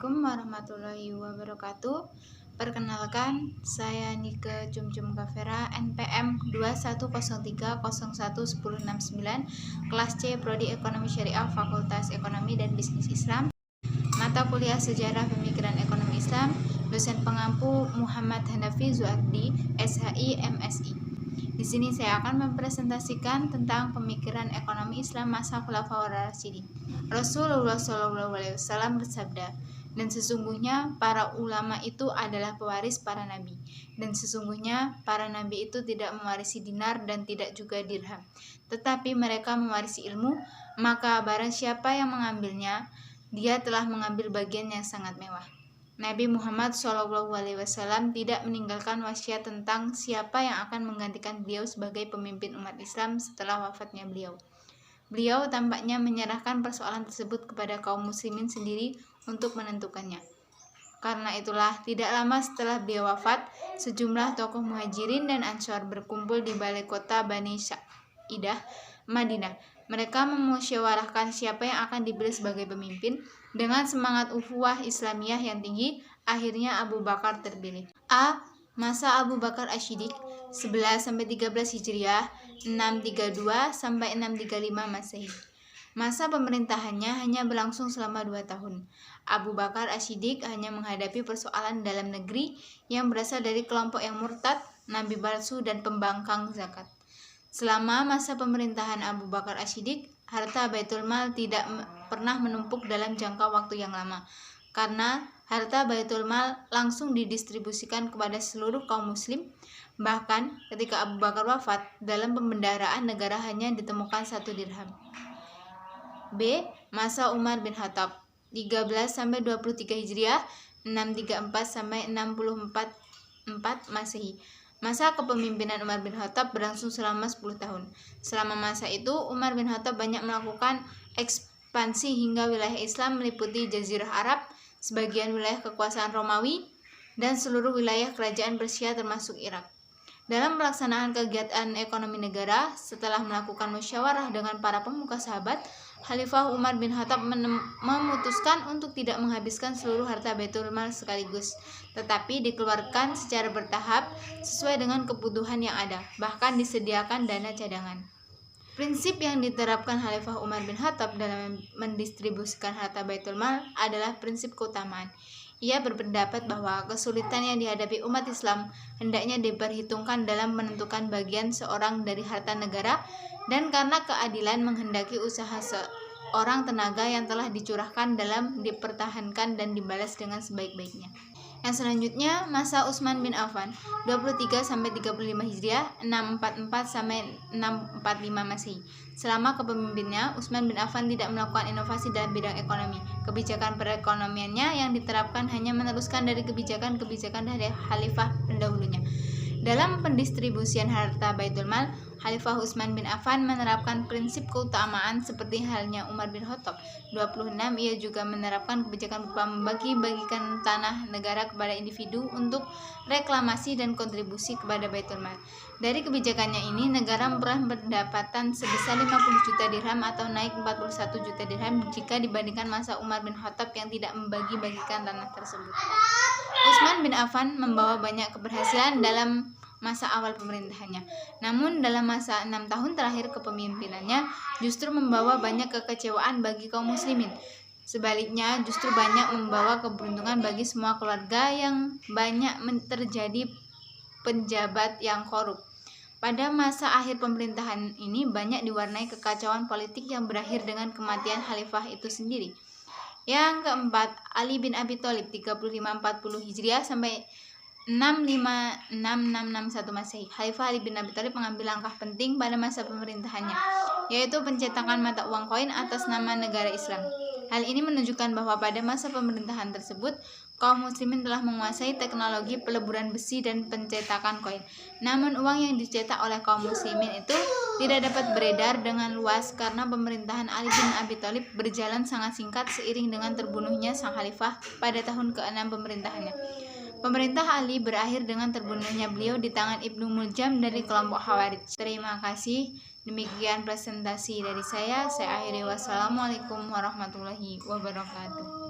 Assalamualaikum warahmatullahi wabarakatuh. Perkenalkan, saya Nike Jumjum Kavera, NPM 2103011069, kelas C, Prodi Ekonomi Syariah, Fakultas Ekonomi dan Bisnis Islam. Mata kuliah Sejarah Pemikiran Ekonomi Islam. Dosen pengampu Muhammad Hanafi Zuardi, SHI, MSI. Di sini saya akan mempresentasikan tentang pemikiran ekonomi Islam masa Khulafaur Rasyidin. Rasulullah SAW bersabda, dan sesungguhnya para ulama itu adalah pewaris para nabi, dan sesungguhnya para nabi itu tidak mewarisi dinar dan tidak juga dirham, tetapi mereka mewarisi ilmu. Maka barang siapa yang mengambilnya, dia telah mengambil bagian yang sangat mewah. Nabi Muhammad SAW tidak meninggalkan wasiat tentang siapa yang akan menggantikan beliau sebagai pemimpin umat Islam setelah wafatnya beliau. Beliau tampaknya menyerahkan persoalan tersebut kepada kaum muslimin sendiri untuk menentukannya. Karena itulah, tidak lama setelah beliau wafat, sejumlah tokoh muhajirin dan ansor berkumpul di balai kota Bani Sa'idah, Madinah. Mereka memusyawarahkan siapa yang akan dipilih sebagai pemimpin. Dengan semangat ukhuwah Islamiyah yang tinggi, akhirnya Abu Bakar terpilih. A. Masa Abu Bakar Asy-Siddiq 11-13 Hijriah, 632-635 Masehi. Masa pemerintahannya hanya berlangsung selama 2 tahun. Abu Bakar Asy-Siddiq hanya menghadapi persoalan dalam negeri yang berasal dari kelompok yang murtad, nabi palsu, dan pembangkang zakat. Selama masa pemerintahan Abu Bakar Asy-Siddiq, harta Baitul Mal tidak pernah menumpuk dalam jangka waktu yang lama, karena harta Baitul Mal langsung didistribusikan kepada seluruh kaum muslim. Bahkan ketika Abu Bakar wafat, dalam pembendaharaan negara hanya ditemukan 1 dirham. B. Masa Umar bin Khattab 13-23 Hijriah, 634-644 Masehi. Masa kepemimpinan Umar bin Khattab berlangsung selama 10 tahun. Selama masa itu, Umar bin Khattab banyak melakukan ekspansi hingga wilayah Islam meliputi Jazirah Arab, sebagian wilayah kekuasaan Romawi, dan seluruh wilayah kerajaan Persia termasuk Irak. Dalam pelaksanaan kegiatan ekonomi negara, setelah melakukan musyawarah dengan para pemuka sahabat, Khalifah Umar bin Khattab memutuskan untuk tidak menghabiskan seluruh harta Baitul Mal sekaligus, tetapi dikeluarkan secara bertahap sesuai dengan kebutuhan yang ada, bahkan disediakan dana cadangan. Prinsip yang diterapkan Khalifah Umar bin Khattab dalam mendistribusikan harta Baitul Mal adalah prinsip keutamaan. Ia berpendapat bahwa kesulitan yang dihadapi umat Islam hendaknya diperhitungkan dalam menentukan bagian seorang dari harta negara, dan karena keadilan menghendaki usaha seorang tenaga yang telah dicurahkan dalam dipertahankan dan dibalas dengan sebaik-baiknya. Yang selanjutnya, masa Utsman bin Affan 23-35 Hijriah, 644-645 Masehi. Selama kepemimpinannya, Utsman bin Affan tidak melakukan inovasi dalam bidang ekonomi. Kebijakan perekonomiannya yang diterapkan hanya meneruskan dari kebijakan-kebijakan dari khalifah pendahulunya. Dalam pendistribusian harta Baitul Mal, Khalifah Utsman bin Affan menerapkan prinsip keutamaan seperti halnya Umar bin Khattab. 26. Ia juga menerapkan kebijakan berupa membagi-bagikan tanah negara kepada individu untuk reklamasi dan kontribusi kepada Baitul Mal. Dari kebijakannya ini, negara memperoleh pendapatan sebesar 50 juta dirham atau naik 41 juta dirham jika dibandingkan masa Umar bin Khattab yang tidak membagi-bagikan tanah tersebut. Utsman bin Affan membawa banyak keberhasilan dalam masa awal pemerintahannya. Namun dalam masa 6 tahun terakhir kepemimpinannya justru membawa banyak kekecewaan bagi kaum muslimin. Sebaliknya, justru banyak membawa keberuntungan bagi semua keluarga yang banyak terjadi penjabat yang korup. Pada masa akhir pemerintahan ini banyak diwarnai kekacauan politik yang berakhir dengan kematian khalifah itu sendiri. Yang keempat, Ali bin Abi Thalib 35-40 Hijriah sampai 656-661 Masehi. Khalifah Ali bin Abi Thalib mengambil langkah penting pada masa pemerintahannya, yaitu pencetakan mata uang koin atas nama negara Islam. Hal ini menunjukkan bahwa pada masa pemerintahan tersebut, kaum muslimin telah menguasai teknologi peleburan besi dan pencetakan koin. Namun uang yang dicetak oleh kaum muslimin itu tidak dapat beredar dengan luas karena pemerintahan Ali bin Abi Thalib berjalan sangat singkat seiring dengan terbunuhnya sang khalifah pada tahun ke-6 pemerintahannya. Pemerintah Ali berakhir dengan terbunuhnya beliau di tangan Ibnu Muljam dari kelompok Khawarij. Terima kasih. Demikian presentasi dari saya. Saya akhiri. Wassalamualaikum warahmatullahi wabarakatuh.